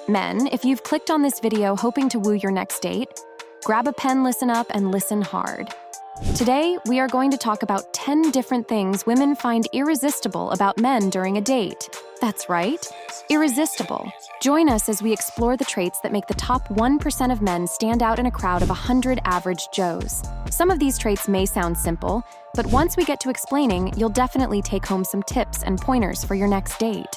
Men, if you've clicked on this video hoping to woo your next date, grab a pen, listen up, and listen hard. Today, we are going to talk about 10 different things women find irresistible about men during a date. That's right, irresistible. Join us as we explore the traits that make the top 1% of men stand out in a crowd of 100 average Joes. Some of these traits may sound simple, but once we get to explaining, you'll definitely take home some tips and pointers for your next date.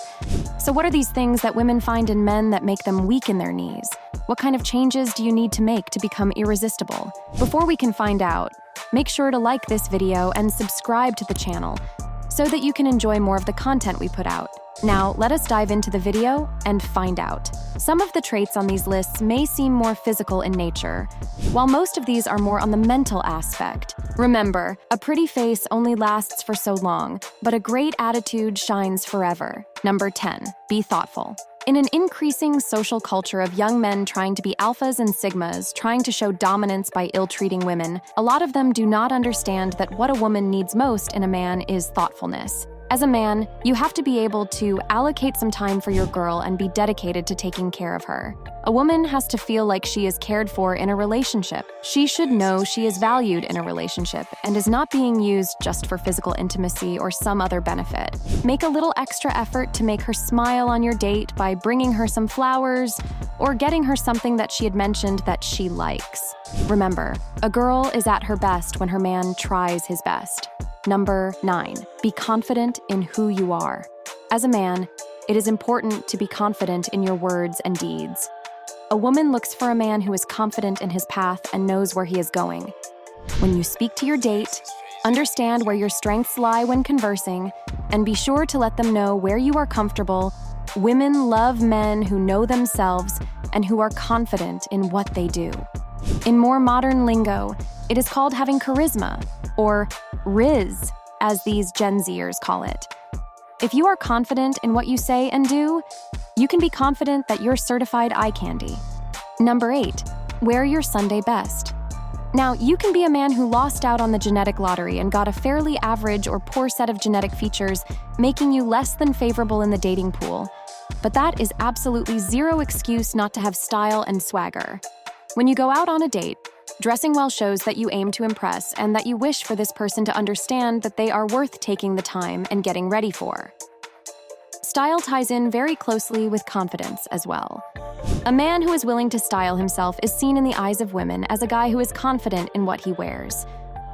So what are these things that women find in men that make them weak in their knees? What kind of changes do you need to make to become irresistible? Before we can find out, make sure to like this video and subscribe to the channel so that you can enjoy more of the content we put out. Now, let us dive into the video and find out. Some of the traits on these lists may seem more physical in nature, while most of these are more on the mental aspect. Remember, a pretty face only lasts for so long, but a great attitude shines forever. Number 10, be thoughtful. In an increasing social culture of young men trying to be alphas and sigmas, trying to show dominance by ill-treating women, a lot of them do not understand that what a woman needs most in a man is thoughtfulness. As a man, you have to be able to allocate some time for your girl and be dedicated to taking care of her. A woman has to feel like she is cared for in a relationship. She should know she is valued in a relationship and is not being used just for physical intimacy or some other benefit. Make a little extra effort to make her smile on your date by bringing her some flowers or getting her something that she had mentioned that she likes. Remember, a girl is at her best when her man tries his best. Number 9, be confident in who you are. As a man, it is important to be confident in your words and deeds. A woman looks for a man who is confident in his path and knows where he is going. When you speak to your date, understand where your strengths lie when conversing, and be sure to let them know where you are comfortable. Women love men who know themselves and who are confident in what they do. In more modern lingo, it is called having charisma, or Riz, as these Gen Zers call it. If you are confident in what you say and do, you can be confident that you're certified eye candy. Number 8, wear your Sunday best. Now, you can be a man who lost out on the genetic lottery and got a fairly average or poor set of genetic features, making you less than favorable in the dating pool. But that is absolutely zero excuse not to have style and swagger. When you go out on a date, dressing well shows that you aim to impress and that you wish for this person to understand that they are worth taking the time and getting ready for. Style ties in very closely with confidence as well. A man who is willing to style himself is seen in the eyes of women as a guy who is confident in what he wears.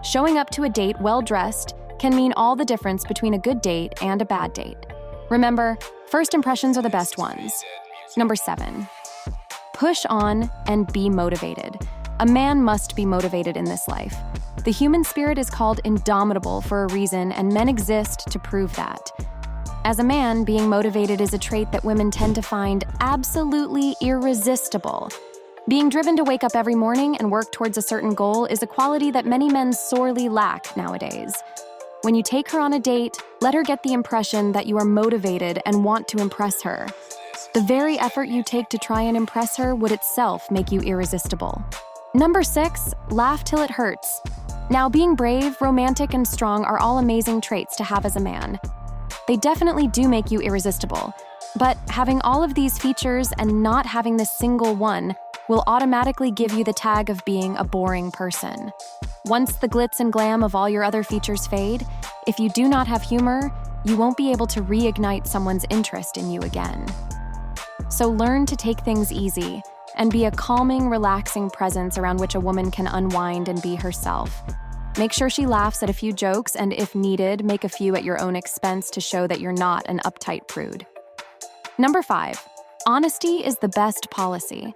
Showing up to a date well-dressed can mean all the difference between a good date and a bad date. Remember, first impressions are the best ones. Number 7, push on and be motivated. A man must be motivated in this life. The human spirit is called indomitable for a reason, and men exist to prove that. As a man, being motivated is a trait that women tend to find absolutely irresistible. Being driven to wake up every morning and work towards a certain goal is a quality that many men sorely lack nowadays. When you take her on a date, let her get the impression that you are motivated and want to impress her. The very effort you take to try and impress her would itself make you irresistible. Number 6, laugh till it hurts. Now, being brave, romantic, and strong are all amazing traits to have as a man. They definitely do make you irresistible, but having all of these features and not having this single one will automatically give you the tag of being a boring person. Once the glitz and glam of all your other features fade, if you do not have humor, you won't be able to reignite someone's interest in you again. So learn to take things easy and be a calming, relaxing presence around which a woman can unwind and be herself. Make sure she laughs at a few jokes, and if needed, make a few at your own expense to show that you're not an uptight prude. Number 5, honesty is the best policy.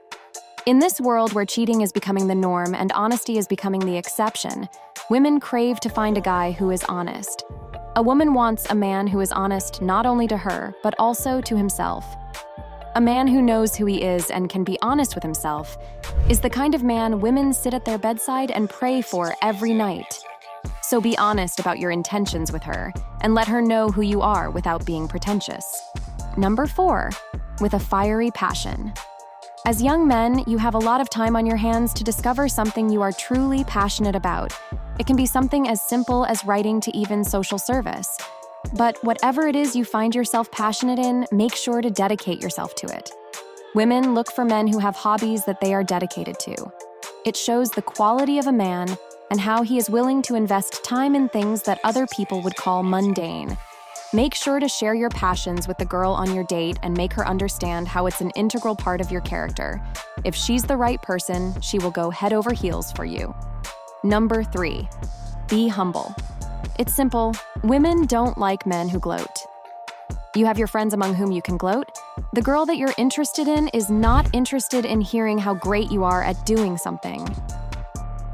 In this world where cheating is becoming the norm and honesty is becoming the exception, women crave to find a guy who is honest. A woman wants a man who is honest not only to her, but also to himself. A man who knows who he is and can be honest with himself is the kind of man women sit at their bedside and pray for every night. So be honest about your intentions with her and let her know who you are without being pretentious. Number 4, with a fiery passion. As young men, you have a lot of time on your hands to discover something you are truly passionate about. It can be something as simple as writing to even social service. But whatever it is you find yourself passionate in, make sure to dedicate yourself to it. Women look for men who have hobbies that they are dedicated to. It shows the quality of a man and how he is willing to invest time in things that other people would call mundane. Make sure to share your passions with the girl on your date and make her understand how it's an integral part of your character. If she's the right person, she will go head over heels for you. Number 3, be humble. It's simple. Women don't like men who gloat. You have your friends among whom you can gloat. The girl that you're interested in is not interested in hearing how great you are at doing something.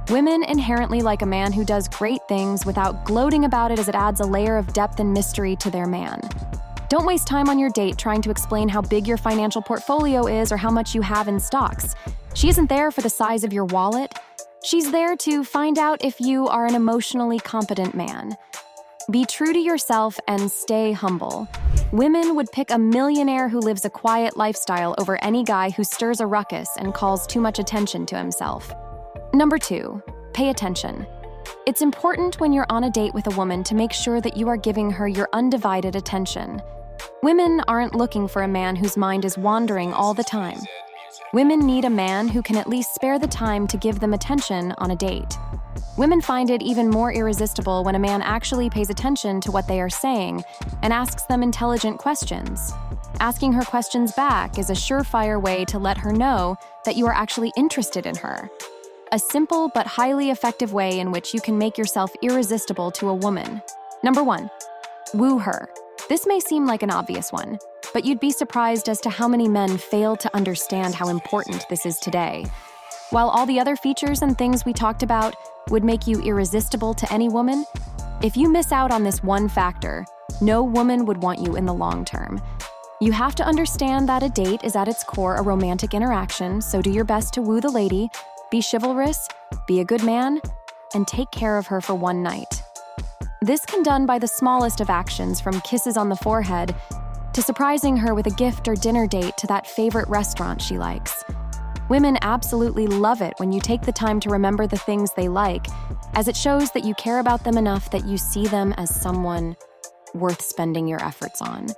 Women inherently like a man who does great things without gloating about it, as it adds a layer of depth and mystery to their man. Don't waste time on your date trying to explain how big your financial portfolio is or how much you have in stocks. She isn't there for the size of your wallet. She's there to find out if you are an emotionally competent man. Be true to yourself and stay humble. Women would pick a millionaire who lives a quiet lifestyle over any guy who stirs a ruckus and calls too much attention to himself. Number 2, pay attention. It's important when you're on a date with a woman to make sure that you are giving her your undivided attention. Women aren't looking for a man whose mind is wandering all the time. Women need a man who can at least spare the time to give them attention on a date. Women find it even more irresistible when a man actually pays attention to what they are saying and asks them intelligent questions. Asking her questions back is a surefire way to let her know that you are actually interested in her. A simple but highly effective way in which you can make yourself irresistible to a woman. Number 1, woo her. This may seem like an obvious one, but you'd be surprised as to how many men fail to understand how important this is today. While all the other features and things we talked about would make you irresistible to any woman, if you miss out on this one factor, no woman would want you in the long term. You have to understand that a date is at its core a romantic interaction, so do your best to woo the lady, be chivalrous, be a good man, and take care of her for one night. This can be done by the smallest of actions, from kisses on the forehead to surprising her with a gift or dinner date to that favorite restaurant she likes. Women absolutely love it when you take the time to remember the things they like, as it shows that you care about them enough that you see them as someone worth spending your efforts on.